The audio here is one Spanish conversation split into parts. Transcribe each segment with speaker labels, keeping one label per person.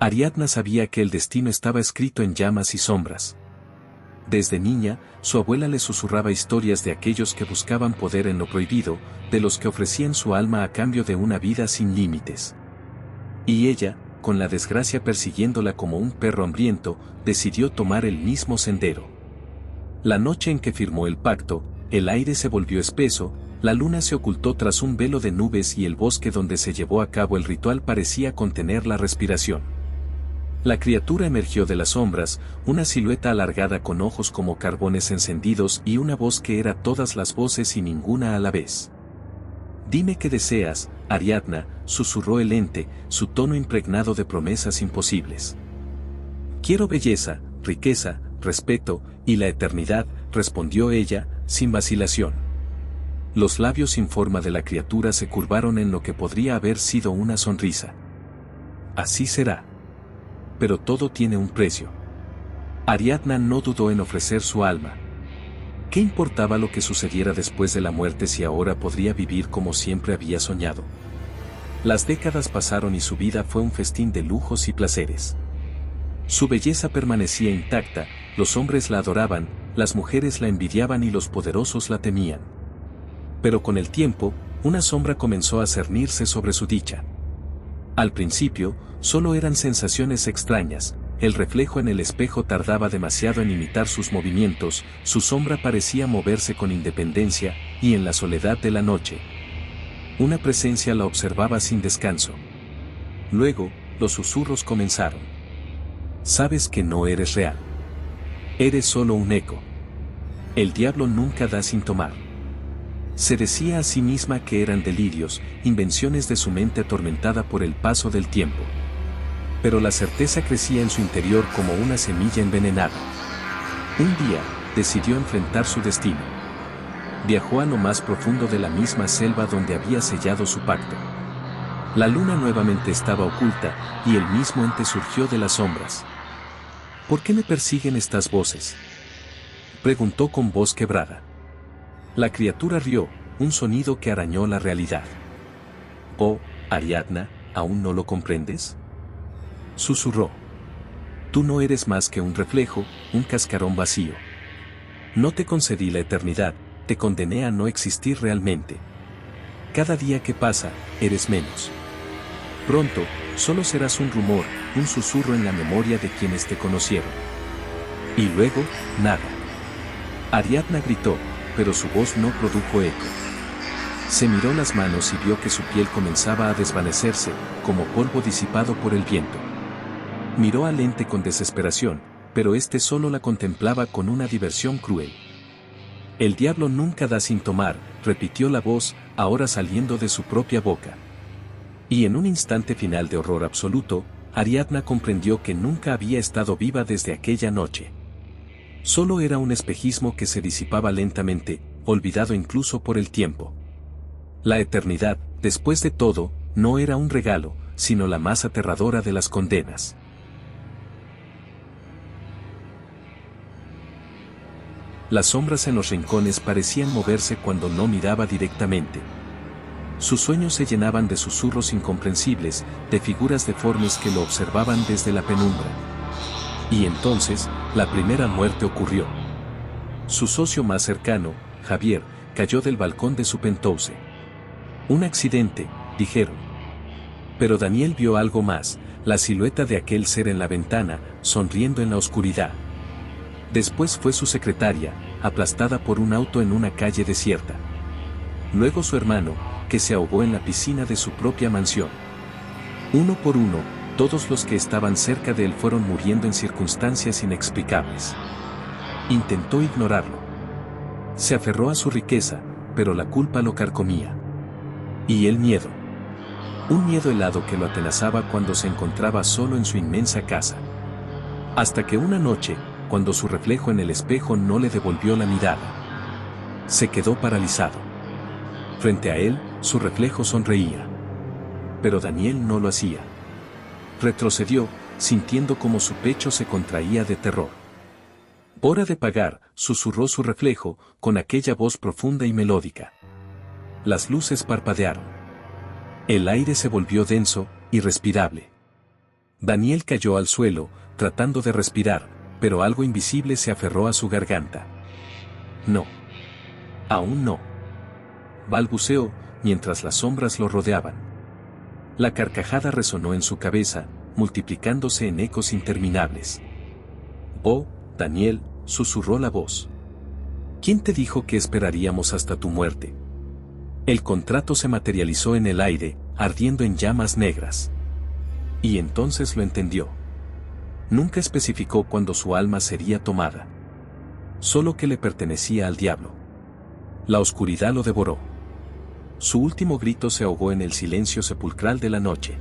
Speaker 1: Ariadna sabía que el destino estaba escrito en llamas y sombras. Desde niña, su abuela le susurraba historias de aquellos que buscaban poder en lo prohibido, de los que ofrecían su alma a cambio de una vida sin límites. Y ella, con la desgracia persiguiéndola como un perro hambriento, decidió tomar el mismo sendero. La noche en que firmó el pacto, el aire se volvió espeso, la luna se ocultó tras un velo de nubes y el bosque donde se llevó a cabo el ritual parecía contener la respiración. La criatura emergió de las sombras, una silueta alargada con ojos como carbones encendidos y una voz que era todas las voces y ninguna a la vez. «Dime qué deseas, Ariadna», susurró el ente, su tono impregnado de promesas imposibles. «Quiero belleza, riqueza, respeto, y la eternidad», respondió ella, sin vacilación. Los labios sin forma de la criatura se curvaron en lo que podría haber sido una sonrisa. «Así será. Pero todo tiene un precio». Ariadna no dudó en ofrecer su alma. ¿Qué importaba lo que sucediera después de la muerte si ahora podría vivir como siempre había soñado? Las décadas pasaron y su vida fue un festín de lujos y placeres. Su belleza permanecía intacta, los hombres la adoraban, las mujeres la envidiaban y los poderosos la temían. Pero con el tiempo, una sombra comenzó a cernirse sobre su dicha. Al principio, solo eran sensaciones extrañas, el reflejo en el espejo tardaba demasiado en imitar sus movimientos, su sombra parecía moverse con independencia, y en la soledad de la noche, una presencia la observaba sin descanso. Luego, los susurros comenzaron. «Sabes que no eres real. Eres solo un eco. El diablo nunca da sin tomar». Se decía a sí misma que eran delirios, invenciones de su mente atormentada por el paso del tiempo. Pero la certeza crecía en su interior como una semilla envenenada. Un día, decidió enfrentar su destino. Viajó a lo más profundo de la misma selva donde había sellado su pacto. La luna nuevamente estaba oculta, y el mismo ente surgió de las sombras. «¿Por qué me persiguen estas voces?», preguntó con voz quebrada. La criatura rió, un sonido que arañó la realidad. «Oh, Ariadna, ¿aún no lo comprendes?», susurró. «Tú no eres más que un reflejo, un cascarón vacío. No te concedí la eternidad, te condené a no existir realmente. Cada día que pasa, eres menos. Pronto, solo serás un rumor, un susurro en la memoria de quienes te conocieron». Y luego, nada. Ariadna gritó, pero su voz no produjo eco. Se miró las manos y vio que su piel comenzaba a desvanecerse, como polvo disipado por el viento. Miró al ente con desesperación, pero éste solo la contemplaba con una diversión cruel. «El diablo nunca da sin tomar», repitió la voz, ahora saliendo de su propia boca. Y en un instante final de horror absoluto, Ariadna comprendió que nunca había estado viva desde aquella noche. Solo era un espejismo que se disipaba lentamente, olvidado incluso por el tiempo. La eternidad, después de todo, no era un regalo, sino la más aterradora de las condenas. Las sombras en los rincones parecían moverse cuando no miraba directamente. Sus sueños se llenaban de susurros incomprensibles, de figuras deformes que lo observaban desde la penumbra. Y entonces, la primera muerte ocurrió. Su socio más cercano, Javier, cayó del balcón de su penthouse. «Un accidente», dijeron. Pero Daniel vio algo más, la silueta de aquel ser en la ventana, sonriendo en la oscuridad. Después fue su secretaria, aplastada por un auto en una calle desierta. Luego su hermano, que se ahogó en la piscina de su propia mansión. Uno por uno, todos los que estaban cerca de él fueron muriendo en circunstancias inexplicables. Intentó ignorarlo. Se aferró a su riqueza, pero la culpa lo carcomía. Y el miedo. Un miedo helado que lo atenazaba cuando se encontraba solo en su inmensa casa. Hasta que una noche, cuando su reflejo en el espejo no le devolvió la mirada, se quedó paralizado. Frente a él, su reflejo sonreía. Pero Daniel no lo hacía. Retrocedió, sintiendo como su pecho se contraía de terror. «Hora de pagar», susurró su reflejo, con aquella voz profunda y melódica. Las luces parpadearon. El aire se volvió denso, irrespirable. Daniel cayó al suelo, tratando de respirar, pero algo invisible se aferró a su garganta. No. Aún no. Balbuceó, mientras las sombras lo rodeaban. La carcajada resonó en su cabeza, multiplicándose en ecos interminables. «Oh, Daniel», susurró la voz. «¿Quién te dijo que esperaríamos hasta tu muerte?» El contrato se materializó en el aire, ardiendo en llamas negras. Y entonces lo entendió. Nunca especificó cuándo su alma sería tomada. Solo que le pertenecía al diablo. La oscuridad lo devoró. Su último grito se ahogó en el silencio sepulcral de la noche.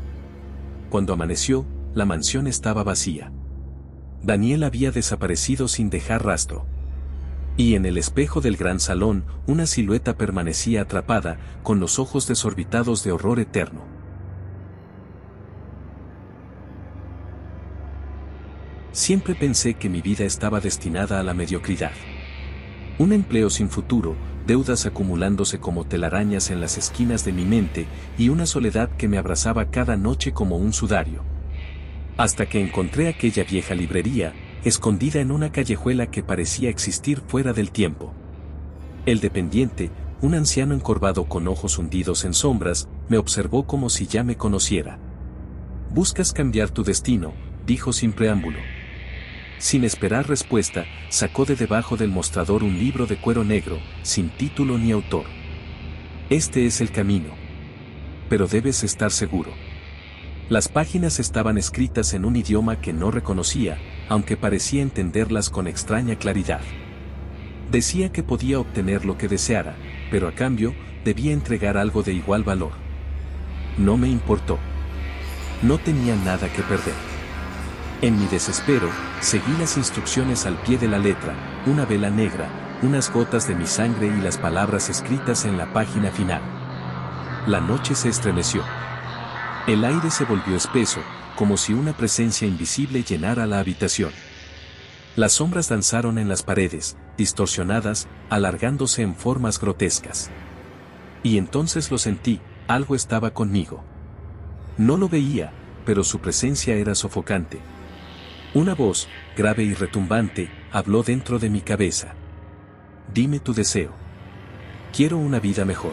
Speaker 1: Cuando amaneció, la mansión estaba vacía. Daniel había desaparecido sin dejar rastro. Y en el espejo del gran salón, una silueta permanecía atrapada, con los ojos desorbitados de horror eterno. Siempre pensé que mi vida estaba destinada a la mediocridad. Un empleo sin futuro, deudas acumulándose como telarañas en las esquinas de mi mente, y una soledad que me abrazaba cada noche como un sudario. Hasta que encontré aquella vieja librería, escondida en una callejuela que parecía existir fuera del tiempo. El dependiente, un anciano encorvado con ojos hundidos en sombras, me observó como si ya me conociera. «Buscas cambiar tu destino», dijo sin preámbulo. Sin esperar respuesta, sacó de debajo del mostrador un libro de cuero negro, sin título ni autor. «Este es el camino. Pero debes estar seguro». Las páginas estaban escritas en un idioma que no reconocía, aunque parecía entenderlas con extraña claridad. Decía que podía obtener lo que deseara, pero a cambio, debía entregar algo de igual valor. No me importó. No tenía nada que perder. En mi desespero, seguí las instrucciones al pie de la letra, una vela negra, unas gotas de mi sangre y las palabras escritas en la página final. La noche se estremeció. El aire se volvió espeso, como si una presencia invisible llenara la habitación. Las sombras danzaron en las paredes, distorsionadas, alargándose en formas grotescas. Y entonces lo sentí, algo estaba conmigo. No lo veía, pero su presencia era sofocante. Una voz, grave y retumbante, habló dentro de mi cabeza. «Dime tu deseo. Quiero una vida mejor.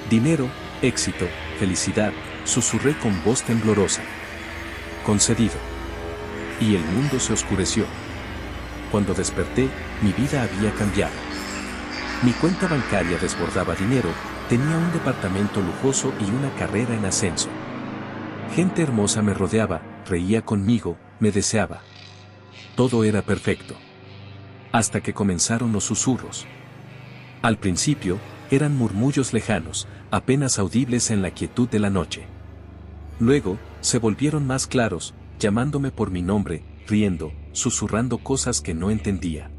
Speaker 1: Dinero, éxito, felicidad», susurré con voz temblorosa. «Concedido». Y el mundo se oscureció. Cuando desperté, mi vida había cambiado. Mi cuenta bancaria desbordaba dinero, tenía un departamento lujoso y una carrera en ascenso. Gente hermosa me rodeaba, reía conmigo, me deseaba. Todo era perfecto. Hasta que comenzaron los susurros. Al principio, eran murmullos lejanos, apenas audibles en la quietud de la noche. Luego, se volvieron más claros, llamándome por mi nombre, riendo, susurrando cosas que no entendía.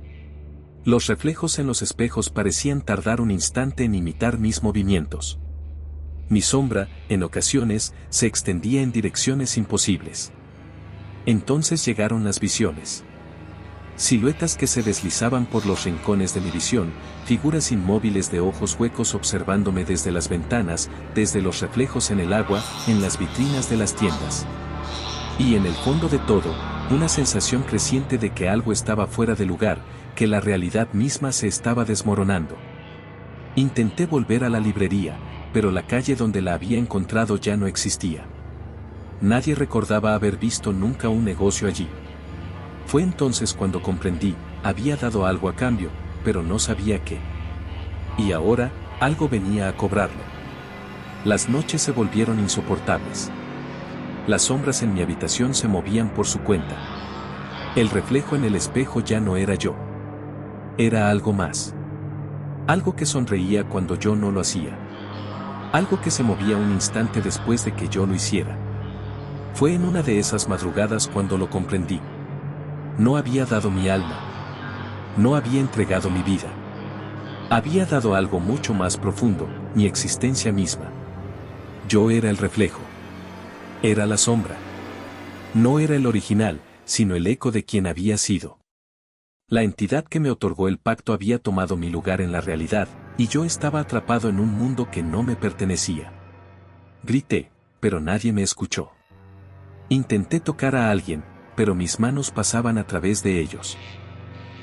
Speaker 1: Los reflejos en los espejos parecían tardar un instante en imitar mis movimientos. Mi sombra, en ocasiones, se extendía en direcciones imposibles. Entonces llegaron las visiones. Siluetas que se deslizaban por los rincones de mi visión, figuras inmóviles de ojos huecos observándome desde las ventanas, desde los reflejos en el agua, en las vitrinas de las tiendas. Y en el fondo de todo, una sensación creciente de que algo estaba fuera de lugar, que la realidad misma se estaba desmoronando. Intenté volver a la librería, pero la calle donde la había encontrado ya no existía. Nadie recordaba haber visto nunca un negocio allí. Fue entonces cuando comprendí, había dado algo a cambio, pero no sabía qué. Y ahora, algo venía a cobrarlo. Las noches se volvieron insoportables. Las sombras en mi habitación se movían por su cuenta. El reflejo en el espejo ya no era yo. Era algo más. Algo que sonreía cuando yo no lo hacía. Algo que se movía un instante después de que yo lo hiciera. Fue en una de esas madrugadas cuando lo comprendí. No había dado mi alma. No había entregado mi vida. Había dado algo mucho más profundo, mi existencia misma. Yo era el reflejo. Era la sombra. No era el original, sino el eco de quien había sido. La entidad que me otorgó el pacto había tomado mi lugar en la realidad, y yo estaba atrapado en un mundo que no me pertenecía. Grité, pero nadie me escuchó. Intenté tocar a alguien, pero mis manos pasaban a través de ellos.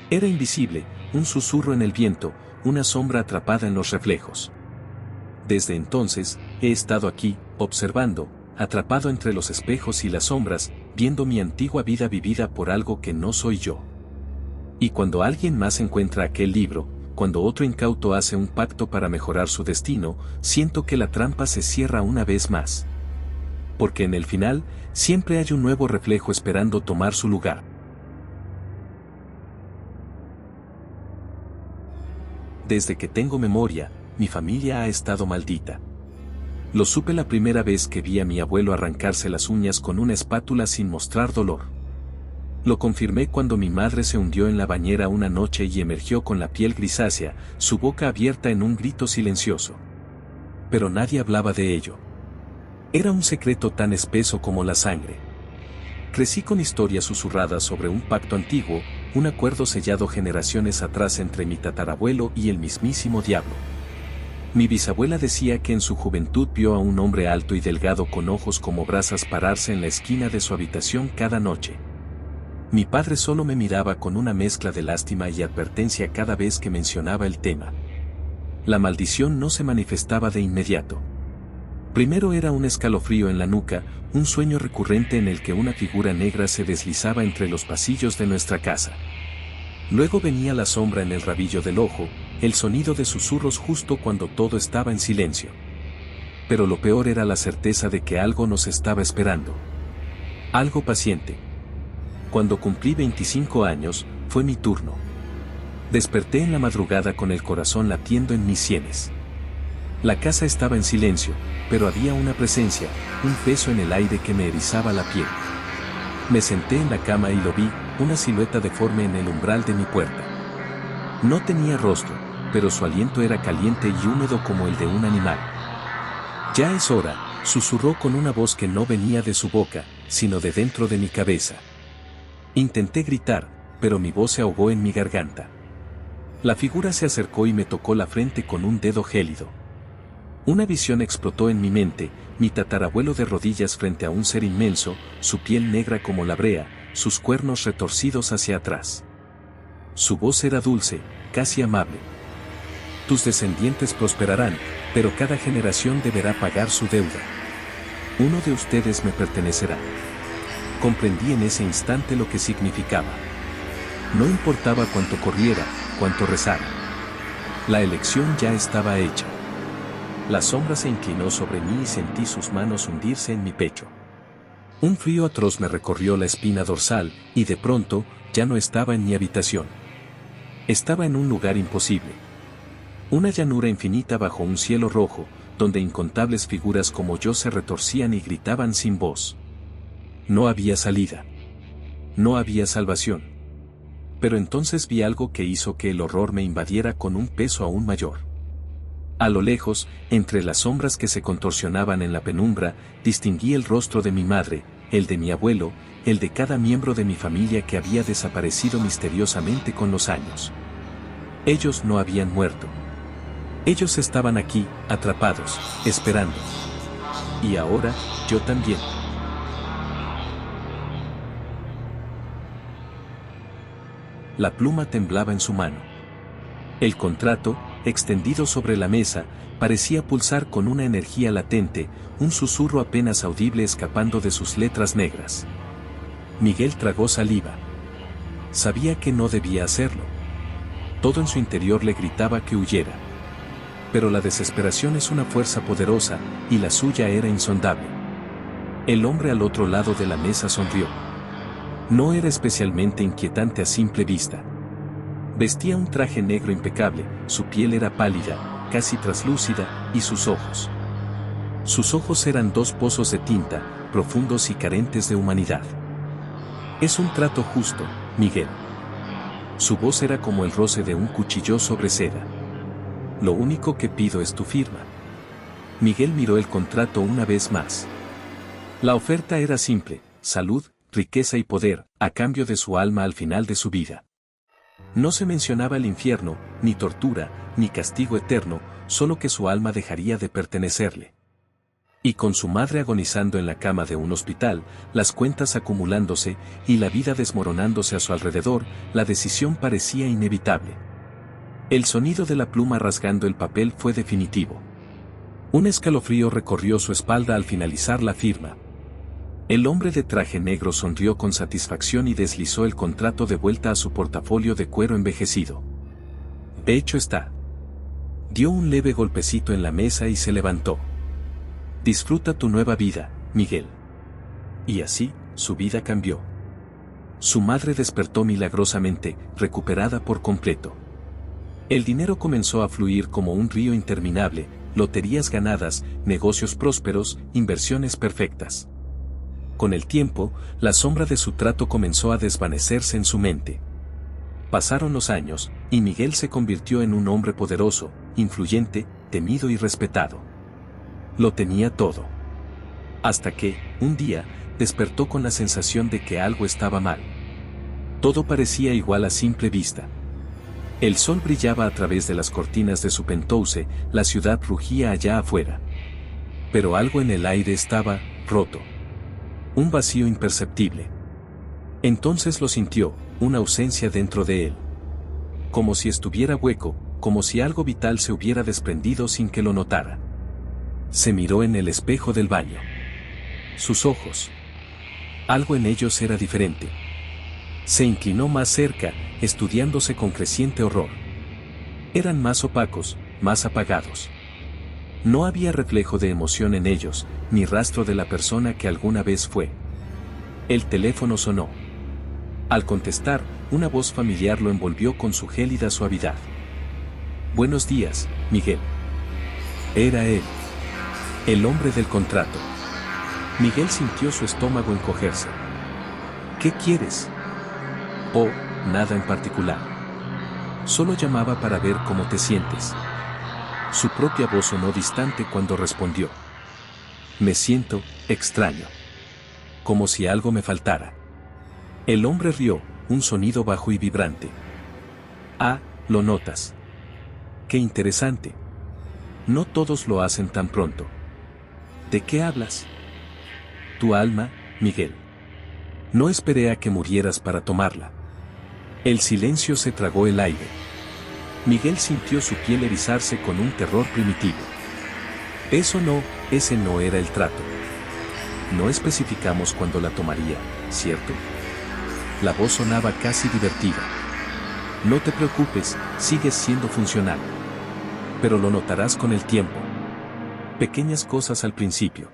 Speaker 1: Era invisible, un susurro en el viento, una sombra atrapada en los reflejos. Desde entonces, he estado aquí, observando, atrapado entre los espejos y las sombras, viendo mi antigua vida vivida por algo que no soy yo. Y cuando alguien más encuentra aquel libro, cuando otro incauto hace un pacto para mejorar su destino, siento que la trampa se cierra una vez más. Porque en el final, siempre hay un nuevo reflejo esperando tomar su lugar. Desde que tengo memoria, mi familia ha estado maldita. Lo supe la primera vez que vi a mi abuelo arrancarse las uñas con una espátula sin mostrar dolor. Lo confirmé cuando mi madre se hundió en la bañera una noche y emergió con la piel grisácea, su boca abierta en un grito silencioso. Pero nadie hablaba de ello. Era un secreto tan espeso como la sangre. Crecí con historias susurradas sobre un pacto antiguo, un acuerdo sellado generaciones atrás entre mi tatarabuelo y el mismísimo diablo. Mi bisabuela decía que en su juventud vio a un hombre alto y delgado con ojos como brasas pararse en la esquina de su habitación cada noche. Mi padre solo me miraba con una mezcla de lástima y advertencia cada vez que mencionaba el tema. La maldición no se manifestaba de inmediato. Primero era un escalofrío en la nuca, un sueño recurrente en el que una figura negra se deslizaba entre los pasillos de nuestra casa. Luego venía la sombra en el rabillo del ojo, el sonido de susurros justo cuando todo estaba en silencio. Pero lo peor era la certeza de que algo nos estaba esperando. Algo paciente. Cuando cumplí 25 años, fue mi turno. Desperté en la madrugada con el corazón latiendo en mis sienes. La casa estaba en silencio, pero había una presencia, un peso en el aire que me erizaba la piel. Me senté en la cama y lo vi, una silueta deforme en el umbral de mi puerta. No tenía rostro, pero su aliento era caliente y húmedo como el de un animal. «Ya es hora», susurró con una voz que no venía de su boca, sino de dentro de mi cabeza. Intenté gritar, pero mi voz se ahogó en mi garganta. La figura se acercó y me tocó la frente con un dedo gélido. Una visión explotó en mi mente, mi tatarabuelo de rodillas frente a un ser inmenso, su piel negra como la brea, sus cuernos retorcidos hacia atrás. Su voz era dulce, casi amable. Tus descendientes prosperarán, pero cada generación deberá pagar su deuda. Uno de ustedes me pertenecerá. Comprendí en ese instante lo que significaba. No importaba cuánto corriera, cuánto rezara. La elección ya estaba hecha. La sombra se inclinó sobre mí y sentí sus manos hundirse en mi pecho. Un frío atroz me recorrió la espina dorsal, y de pronto, ya no estaba en mi habitación. Estaba en un lugar imposible. Una llanura infinita bajo un cielo rojo, donde incontables figuras como yo se retorcían y gritaban sin voz. No había salida. No había salvación. Pero entonces vi algo que hizo que el horror me invadiera con un peso aún mayor. A lo lejos, entre las sombras que se contorsionaban en la penumbra, distinguí el rostro de mi madre, el de mi abuelo, el de cada miembro de mi familia que había desaparecido misteriosamente con los años. Ellos no habían muerto. Ellos estaban aquí, atrapados, esperando. Y ahora, yo también. La pluma temblaba en su mano. El contrato, extendido sobre la mesa, parecía pulsar con una energía latente, un susurro apenas audible escapando de sus letras negras. Miguel tragó saliva. Sabía que no debía hacerlo. Todo en su interior le gritaba que huyera. Pero la desesperación es una fuerza poderosa, y la suya era insondable. El hombre al otro lado de la mesa sonrió. No era especialmente inquietante a simple vista. Vestía un traje negro impecable, su piel era pálida, casi traslúcida, y sus ojos. Sus ojos eran dos pozos de tinta, profundos y carentes de humanidad. Es un trato justo, Miguel. Su voz era como el roce de un cuchillo sobre seda. Lo único que pido es tu firma. Miguel miró el contrato una vez más. La oferta era simple, salud, riqueza y poder, a cambio de su alma al final de su vida. No se mencionaba el infierno, ni tortura, ni castigo eterno, solo que su alma dejaría de pertenecerle. Y con su madre agonizando en la cama de un hospital, las cuentas acumulándose y la vida desmoronándose a su alrededor, la decisión parecía inevitable. El sonido de la pluma rasgando el papel fue definitivo. Un escalofrío recorrió su espalda al finalizar la firma. El hombre de traje negro sonrió con satisfacción y deslizó el contrato de vuelta a su portafolio de cuero envejecido. Hecho está. Dio un leve golpecito en la mesa y se levantó. Disfruta tu nueva vida, Miguel. Y así, su vida cambió. Su madre despertó milagrosamente, recuperada por completo. El dinero comenzó a fluir como un río interminable, loterías ganadas, negocios prósperos, inversiones perfectas. Con el tiempo, la sombra de su trato comenzó a desvanecerse en su mente. Pasaron los años, y Miguel se convirtió en un hombre poderoso, influyente, temido y respetado. Lo tenía todo. Hasta que, un día, despertó con la sensación de que algo estaba mal. Todo parecía igual a simple vista. El sol brillaba a través de las cortinas de su penthouse, la ciudad rugía allá afuera. Pero algo en el aire estaba roto. Un vacío imperceptible. Entonces lo sintió, una ausencia dentro de él. Como si estuviera hueco, como si algo vital se hubiera desprendido sin que lo notara. Se miró en el espejo del baño. Sus ojos. Algo en ellos era diferente. Se inclinó más cerca, estudiándose con creciente horror. Eran más opacos, más apagados. No había reflejo de emoción en ellos, ni rastro de la persona que alguna vez fue. El teléfono sonó. Al contestar, una voz familiar lo envolvió con su gélida suavidad. Buenos días, Miguel. Era él. El hombre del contrato. Miguel sintió su estómago encogerse. ¿Qué quieres? Oh, nada en particular. Solo llamaba para ver cómo te sientes. Su propia voz sonó distante cuando respondió. Me siento extraño. Como si algo me faltara. El hombre rió, un sonido bajo y vibrante. Ah, lo notas. Qué interesante. No todos lo hacen tan pronto. ¿De qué hablas? Tu alma, Miguel. No esperé a que murieras para tomarla. El silencio se tragó el aire. Miguel sintió su piel erizarse con un terror primitivo. Ese no era el trato. No especificamos cuándo la tomaría, ¿cierto? La voz sonaba casi divertida. No te preocupes, sigues siendo funcional. Pero lo notarás con el tiempo. Pequeñas cosas al principio.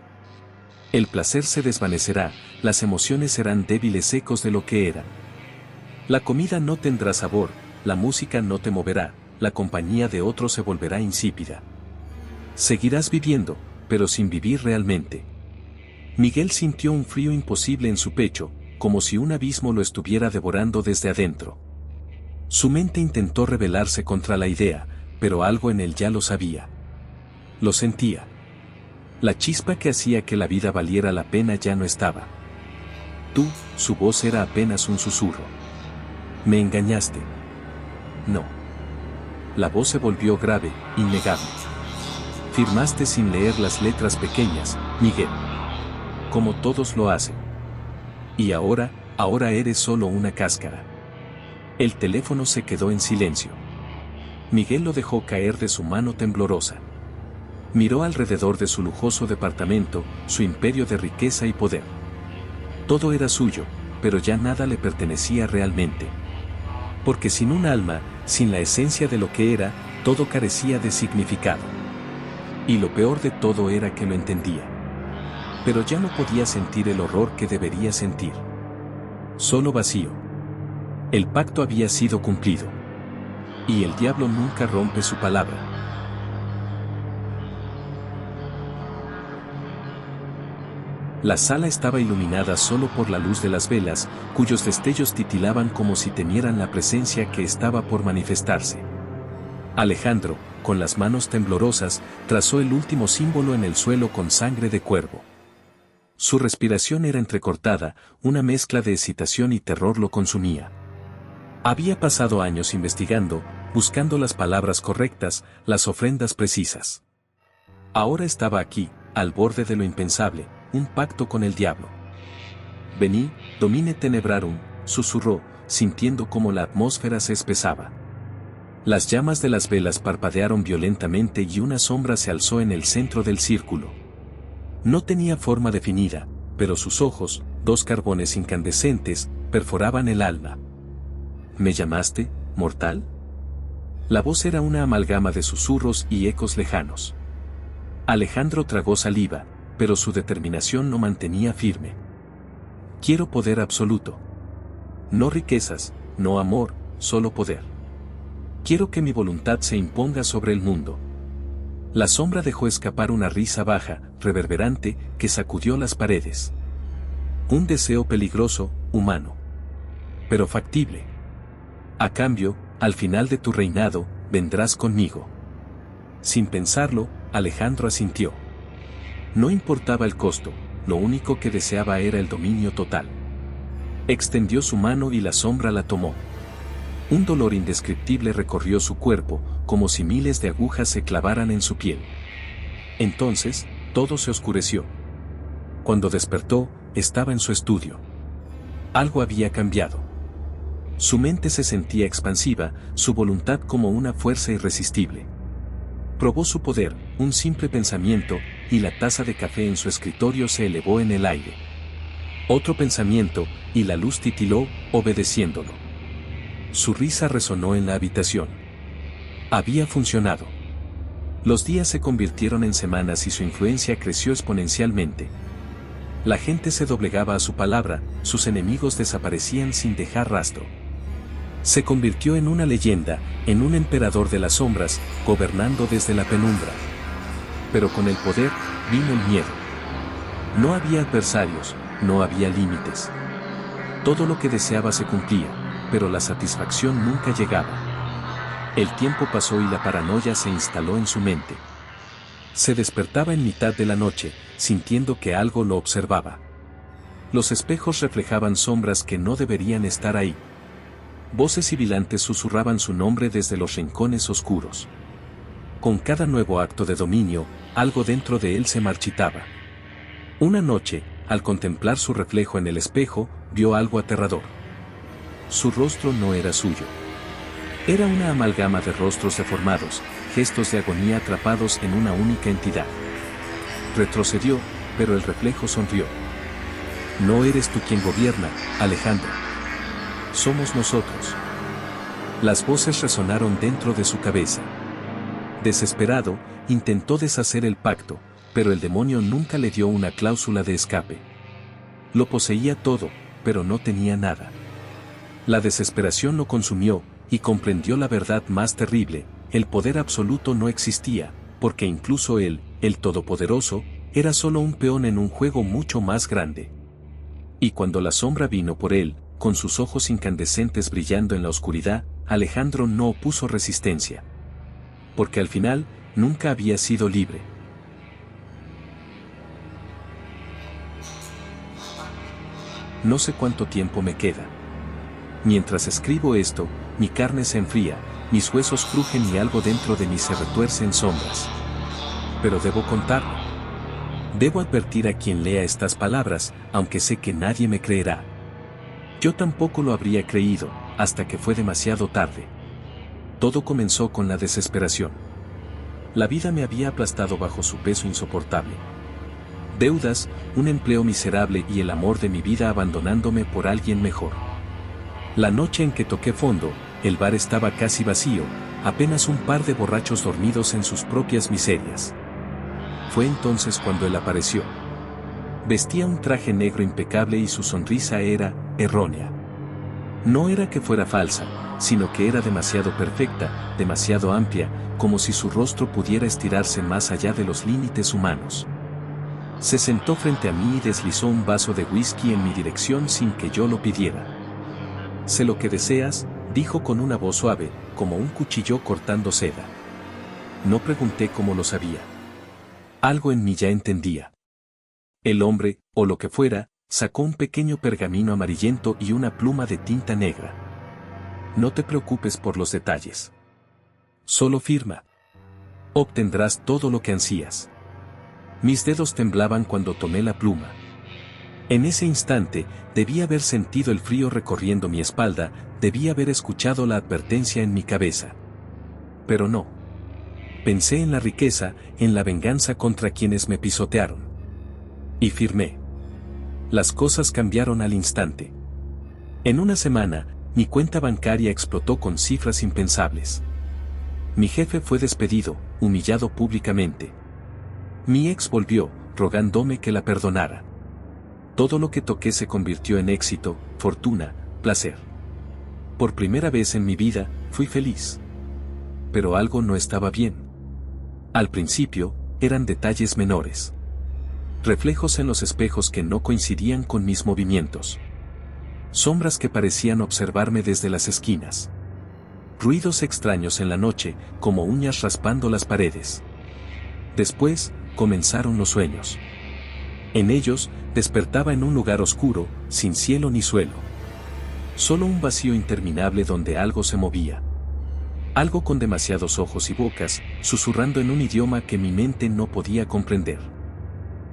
Speaker 1: El placer se desvanecerá, las emociones serán débiles ecos de lo que eran. La comida no tendrá sabor, la música no te moverá, la compañía de otro se volverá insípida. Seguirás viviendo, pero sin vivir realmente. Miguel sintió un frío imposible en su pecho, como si un abismo lo estuviera devorando desde adentro. Su mente intentó rebelarse contra la idea, pero algo en él ya lo sabía. Lo sentía. La chispa que hacía que la vida valiera la pena ya no estaba. Tú, su voz era apenas un susurro. Me engañaste. No. La voz se volvió grave, innegable. Firmaste sin leer las letras pequeñas, Miguel. Como todos lo hacen. Y ahora eres solo una cáscara. El teléfono se quedó en silencio. Miguel lo dejó caer de su mano temblorosa. Miró alrededor de su lujoso departamento, su imperio de riqueza y poder. Todo era suyo, pero ya nada le pertenecía realmente. Porque sin un alma, sin la esencia de lo que era, todo carecía de significado. Y lo peor de todo era que lo entendía. Pero ya no podía sentir el horror que debería sentir. Solo vacío. El pacto había sido cumplido. Y el diablo nunca rompe su palabra. La sala estaba iluminada solo por la luz de las velas, cuyos destellos titilaban como si temieran la presencia que estaba por manifestarse. Alejandro, con las manos temblorosas, trazó el último símbolo en el suelo con sangre de cuervo. Su respiración era entrecortada, una mezcla de excitación y terror lo consumía. Había pasado años investigando, buscando las palabras correctas, las ofrendas precisas. Ahora estaba aquí, al borde de lo impensable, un pacto con el diablo. Vení, domine tenebrarum, susurró, sintiendo cómo la atmósfera se espesaba. Las llamas de las velas parpadearon violentamente y una sombra se alzó en el centro del círculo. No tenía forma definida, pero sus ojos, dos carbones incandescentes, perforaban el alma. ¿Me llamaste, mortal? La voz era una amalgama de susurros y ecos lejanos. Alejandro tragó saliva, pero su determinación no mantenía firme. Quiero poder absoluto. No riquezas, no amor, solo poder. Quiero que mi voluntad se imponga sobre el mundo. La sombra dejó escapar una risa baja, reverberante, que sacudió las paredes. Un deseo peligroso, humano. Pero factible. A cambio, al final de tu reinado, vendrás conmigo. Sin pensarlo, Alejandro asintió. No importaba el costo, lo único que deseaba era el dominio total. Extendió su mano y la sombra la tomó. Un dolor indescriptible recorrió su cuerpo, como si miles de agujas se clavaran en su piel. Entonces, todo se oscureció. Cuando despertó, estaba en su estudio. Algo había cambiado. Su mente se sentía expansiva, su voluntad como una fuerza irresistible. Probó su poder, un simple pensamiento, y la taza de café en su escritorio se elevó en el aire. Otro pensamiento, y la luz titiló, obedeciéndolo. Su risa resonó en la habitación. Había funcionado. Los días se convirtieron en semanas y su influencia creció exponencialmente. La gente se doblegaba a su palabra, sus enemigos desaparecían sin dejar rastro. Se convirtió en una leyenda, en un emperador de las sombras, gobernando desde la penumbra. Pero con el poder, vino el miedo. No había adversarios, no había límites. Todo lo que deseaba se cumplía, pero la satisfacción nunca llegaba. El tiempo pasó y la paranoia se instaló en su mente. Se despertaba en mitad de la noche, sintiendo que algo lo observaba. Los espejos reflejaban sombras que no deberían estar ahí. Voces sibilantes susurraban su nombre desde los rincones oscuros. Con cada nuevo acto de dominio, algo dentro de él se marchitaba. Una noche, al contemplar su reflejo en el espejo, vio algo aterrador. Su rostro no era suyo. Era una amalgama de rostros deformados, gestos de agonía atrapados en una única entidad. Retrocedió, pero el reflejo sonrió. No eres tú quien gobierna, Alejandro. Somos nosotros. Las voces resonaron dentro de su cabeza. Desesperado, intentó deshacer el pacto, pero el demonio nunca le dio una cláusula de escape. Lo poseía todo, pero no tenía nada. La desesperación lo consumió, y comprendió la verdad más terrible: el poder absoluto no existía, porque incluso él, el Todopoderoso, era solo un peón en un juego mucho más grande. Y cuando la sombra vino por él, con sus ojos incandescentes brillando en la oscuridad, Alejandro no opuso resistencia. Porque al final, nunca había sido libre. No sé cuánto tiempo me queda. Mientras escribo esto, mi carne se enfría, mis huesos crujen y algo dentro de mí se retuerce en sombras. Pero debo contarlo. Debo advertir a quien lea estas palabras, aunque sé que nadie me creerá. Yo tampoco lo habría creído, hasta que fue demasiado tarde. Todo comenzó con la desesperación. La vida me había aplastado bajo su peso insoportable. Deudas, un empleo miserable y el amor de mi vida abandonándome por alguien mejor. La noche en que toqué fondo, el bar estaba casi vacío, apenas un par de borrachos dormidos en sus propias miserias. Fue entonces cuando él apareció. Vestía un traje negro impecable y su sonrisa era errónea. No era que fuera falsa, sino que era demasiado perfecta, demasiado amplia, como si su rostro pudiera estirarse más allá de los límites humanos. Se sentó frente a mí y deslizó un vaso de whisky en mi dirección sin que yo lo pidiera. «Sé lo que deseas», dijo con una voz suave, como un cuchillo cortando seda. No pregunté cómo lo sabía. Algo en mí ya entendía. El hombre, o lo que fuera, sacó un pequeño pergamino amarillento y una pluma de tinta negra. No te preocupes por los detalles. Solo firma. Obtendrás todo lo que ansías. Mis dedos temblaban cuando tomé la pluma. En ese instante, debí haber sentido el frío recorriendo mi espalda, debí haber escuchado la advertencia en mi cabeza. Pero no. Pensé en la riqueza, en la venganza contra quienes me pisotearon. Y firmé. Las cosas cambiaron al instante. En una semana, mi cuenta bancaria explotó con cifras impensables. Mi jefe fue despedido, humillado públicamente. Mi ex volvió, rogándome que la perdonara. Todo lo que toqué se convirtió en éxito, fortuna, placer. Por primera vez en mi vida, fui feliz. Pero algo no estaba bien. Al principio, eran detalles menores. Reflejos en los espejos que no coincidían con mis movimientos. Sombras que parecían observarme desde las esquinas. Ruidos extraños en la noche, como uñas raspando las paredes. Después, comenzaron los sueños. En ellos, despertaba en un lugar oscuro, sin cielo ni suelo. Solo un vacío interminable donde algo se movía. Algo con demasiados ojos y bocas, susurrando en un idioma que mi mente no podía comprender.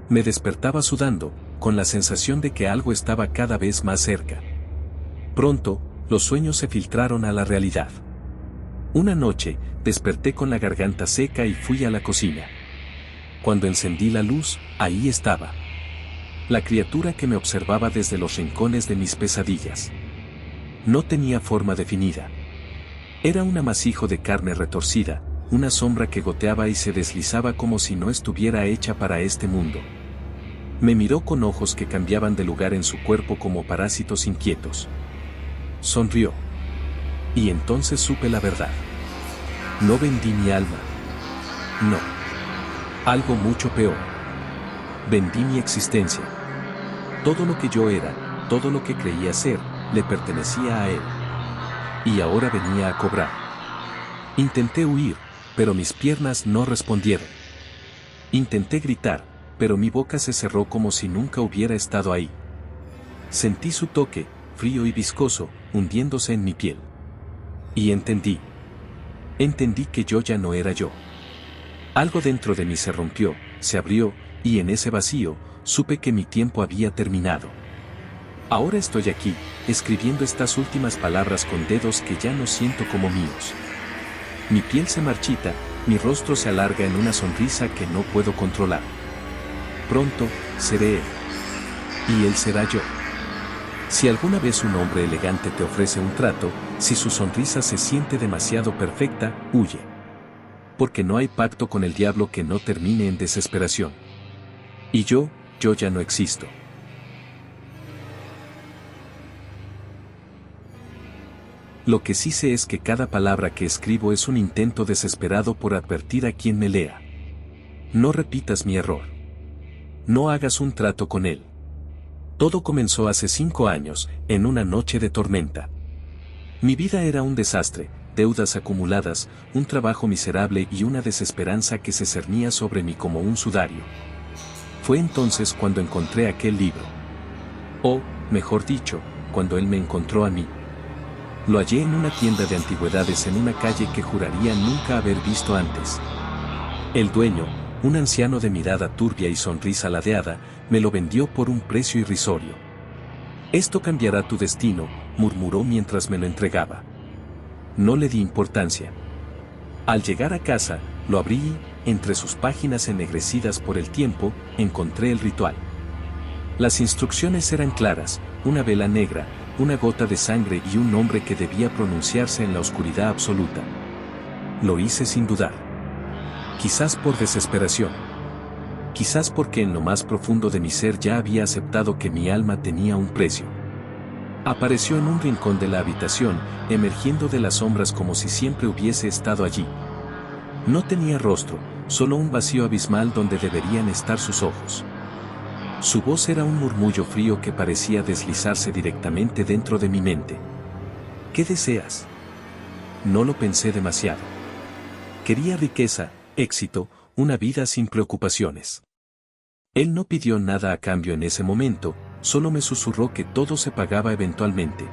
Speaker 1: Me despertaba sudando, con la sensación de que algo estaba cada vez más cerca. Pronto, los sueños se filtraron a la realidad. Una noche, desperté con la garganta seca y fui a la cocina. Cuando encendí la luz, ahí estaba. La criatura que me observaba desde los rincones de mis pesadillas. No tenía forma definida. Era un amasijo de carne retorcida, una sombra que goteaba y se deslizaba como si no estuviera hecha para este mundo. Me miró con ojos que cambiaban de lugar en su cuerpo como parásitos inquietos. Sonrió. Y entonces supe la verdad. No vendí mi alma. No. Algo mucho peor. Vendí mi existencia. Todo lo que yo era, todo lo que creía ser, le pertenecía a él. Y ahora venía a cobrar. Intenté huir, pero mis piernas no respondieron. Intenté gritar, pero mi boca se cerró como si nunca hubiera estado ahí. Sentí su toque, frío y viscoso, hundiéndose en mi piel. Y entendí. Entendí que yo ya no era yo. Algo dentro de mí se rompió, se abrió, y en ese vacío, supe que mi tiempo había terminado. Ahora estoy aquí, escribiendo estas últimas palabras con dedos que ya no siento como míos. Mi piel se marchita, mi rostro se alarga en una sonrisa que no puedo controlar. Pronto, seré él. Y él será yo. Si alguna vez un hombre elegante te ofrece un trato, si su sonrisa se siente demasiado perfecta, huye. Porque no hay pacto con el diablo que no termine en desesperación. Y yo ya no existo. Lo que sí sé es que cada palabra que escribo es un intento desesperado por advertir a quien me lea. No repitas mi error. No hagas un trato con él. Todo comenzó hace 5 años, en una noche de tormenta. Mi vida era un desastre, deudas acumuladas, un trabajo miserable y una desesperanza que se cernía sobre mí como un sudario. Fue entonces cuando encontré aquel libro. O, mejor dicho, cuando él me encontró a mí. Lo hallé en una tienda de antigüedades en una calle que juraría nunca haber visto antes. El dueño, un anciano de mirada turbia y sonrisa ladeada, me lo vendió por un precio irrisorio. Esto cambiará tu destino, murmuró mientras me lo entregaba. No le di importancia. Al llegar a casa, lo abrí y, entre sus páginas ennegrecidas por el tiempo, encontré el ritual. Las instrucciones eran claras, una vela negra, una gota de sangre y un nombre que debía pronunciarse en la oscuridad absoluta. Lo hice sin dudar. Quizás por desesperación. Quizás porque en lo más profundo de mi ser ya había aceptado que mi alma tenía un precio. Apareció en un rincón de la habitación, emergiendo de las sombras como si siempre hubiese estado allí. No tenía rostro, solo un vacío abismal donde deberían estar sus ojos. Su voz era un murmullo frío que parecía deslizarse directamente dentro de mi mente. ¿Qué deseas? No lo pensé demasiado. Quería riqueza, éxito, una vida sin preocupaciones. Él no pidió nada a cambio en ese momento, solo me susurró que todo se pagaba eventualmente.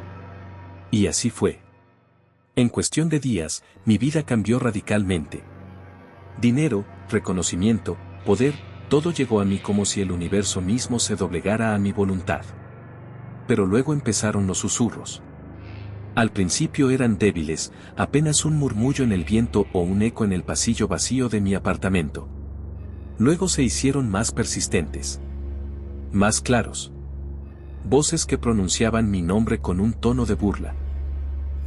Speaker 1: Y así fue. En cuestión de días, mi vida cambió radicalmente. Dinero, reconocimiento, poder, Todo llegó a mí como si el universo mismo se doblegara a mi voluntad. Pero luego empezaron los susurros. Al principio eran débiles, apenas un murmullo en el viento o un eco en el pasillo vacío de mi apartamento. Luego se hicieron más persistentes. Más claros. Voces que pronunciaban mi nombre con un tono de burla.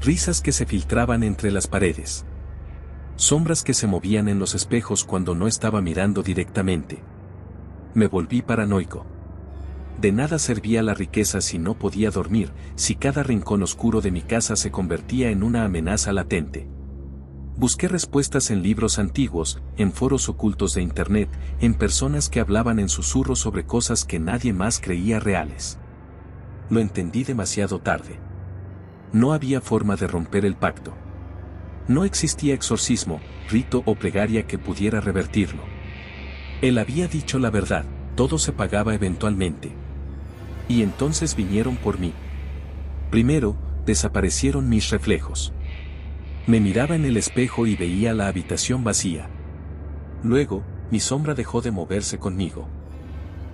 Speaker 1: Risas que se filtraban entre las paredes. Sombras que se movían en los espejos cuando no estaba mirando directamente. Me volví paranoico. De nada servía la riqueza si no podía dormir, si cada rincón oscuro de mi casa se convertía en una amenaza latente. Busqué respuestas en libros antiguos, en foros ocultos de internet, en personas que hablaban en susurros sobre cosas que nadie más creía reales. Lo entendí demasiado tarde. No había forma de romper el pacto. No existía exorcismo, rito o plegaria que pudiera revertirlo. Él había dicho la verdad, todo se pagaba eventualmente. Y entonces vinieron por mí. Primero, desaparecieron mis reflejos. Me miraba en el espejo y veía la habitación vacía. Luego, mi sombra dejó de moverse conmigo.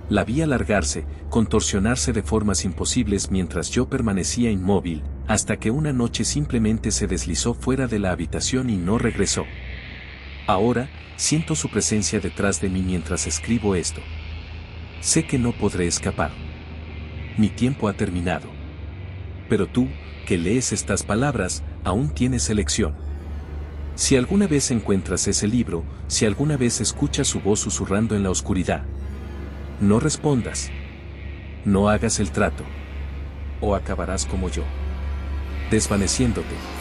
Speaker 1: La vi alargarse, contorsionarse de formas imposibles mientras yo permanecía inmóvil, hasta que una noche simplemente se deslizó fuera de la habitación y no regresó. Ahora, siento su presencia detrás de mí mientras escribo esto. Sé que no podré escapar. Mi tiempo ha terminado. Pero tú, que lees estas palabras, aún tienes elección. Si alguna vez encuentras ese libro, si alguna vez escuchas su voz susurrando en la oscuridad, no respondas. No hagas el trato. O acabarás como yo, desvaneciéndote.